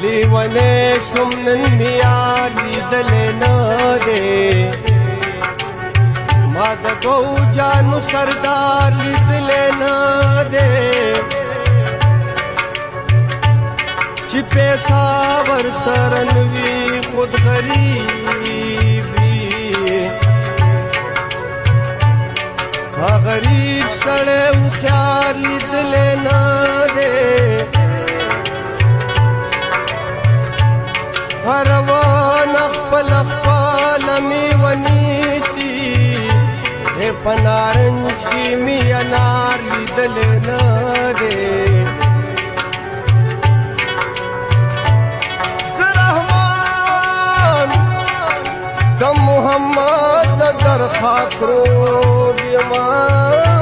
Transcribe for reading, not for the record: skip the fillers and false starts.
لیونی شم نن بیا لیدلی نه دی ما د دو جانو سردار لیدلی نه دی چې پیسا ورسره نوي خود غریب غریب سړی هوښیار لیدلی نه دی هر ونه خپله خپله میوه نیسي په نارنج کې مې انار لیدلی نه دی زه رحمان د محمد در خاکروب یما